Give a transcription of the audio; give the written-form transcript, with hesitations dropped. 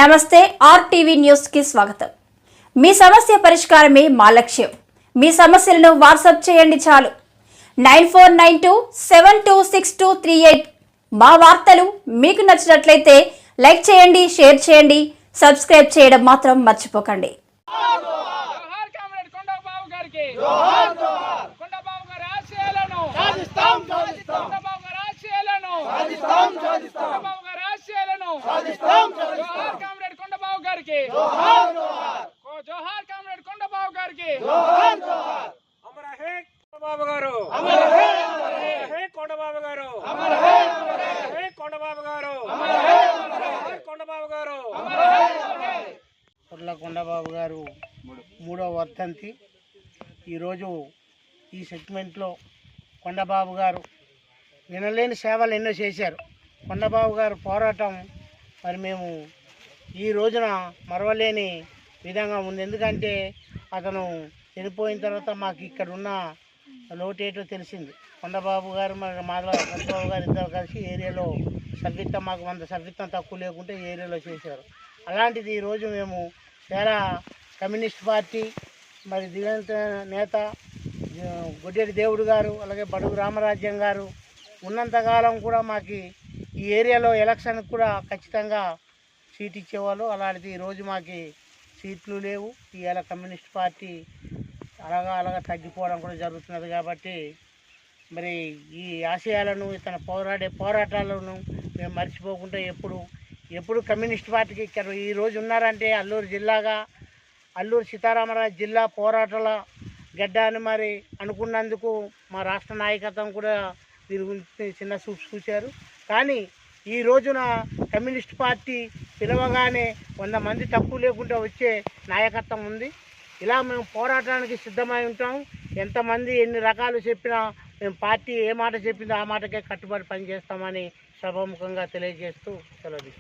నమస్తే RTV news కి స్వాగతం। మీ సమస్య పరిష్కారమే మా లక్ష్యం। మీ సమస్యలను వాట్సాప్ చేయండి చాలు 9492726238। మా వార్తలు మీకు నచ్చినట్లయితే లైక్ చేయండి, షేర్ చేయండి, సబ్స్క్రైబ్ చేయడం మాత్రం మర్చిపోకండి। జోహార్ కామ్రేడ్ కొండబాబు గారికి అమర హే కొండబాబు గారు, హే కొండబాబు గారు, హే కొండబాబు గారు, కొండబాబు గారు। కొర్ల కొండబాబు గారు 3వ వర్ధంతి ఈరోజు ఈ సెగ్మెంట్లో కొండబాబు గారు వినలేని సేవలు ఎన్నో చేశారు। కొండబాబు గారు పోరాటం మరి మేము ఈ రోజున మరవలేని విధంగా ఉంది। ఎందుకంటే అతను చనిపోయిన తర్వాత మాకు ఇక్కడ ఉన్న లోటేటో తెలిసింది। కొండబాబు గారు మరి మాధవ కొండబాబు గారు ఇద్దరు కలిసి ఏరియాలో సభ్యత్వం మాకు 100 సభ్యత్వం తక్కువ లేకుంటే ఏరియాలో చేశారు। అలాంటిది ఈరోజు మేము చాలా కమ్యూనిస్ట్ పార్టీ మరి దివంగత నేత గొడ్డేటి దేవుడు గారు అలాగే బడుగు రామరాజ్యం గారు ఉన్నంతకాలం కూడా మాకు ఈ ఏరియాలో ఎలక్షన్కి కూడా ఖచ్చితంగా సీట్ ఇచ్చేవాళ్ళు। అలాంటిది ఈరోజు మాకు సీట్లు లేవు। ఇవాళ కమ్యూనిస్ట్ పార్టీ అలాగా తగ్గిపోవడం కూడా జరుగుతున్నది। కాబట్టి మరి ఈ ఆశయాలను తన పోరాటాలను మేము మర్చిపోకుండా ఎప్పుడు కమ్యూనిస్ట్ పార్టీకి ఇచ్చారు। ఈరోజు ఉన్నారంటే అల్లూరు సీతారామరాజు జిల్లా పోరాటాల గడ్డ అని మరి అనుకున్నందుకు మా రాష్ట్ర నాయకత్వం కూడా దీని గురించి చిన్న చూశారు। కానీ ఈ రోజున కమ్యూనిస్ట్ పార్టీ పిలవగానే 100 మంది తక్కువ లేకుండా వచ్చే నాయకత్వం ఉంది। ఇలా మేము పోరాటానికి సిద్ధమై ఉంటాం। ఎంతమంది ఎన్ని రకాలు చెప్పినా మేము పార్టీ ఏ మాట చెప్పిందో ఆ మాటకే కట్టుబడి పనిచేస్తామని సభాముఖంగా తెలియజేస్తూ సెలవు.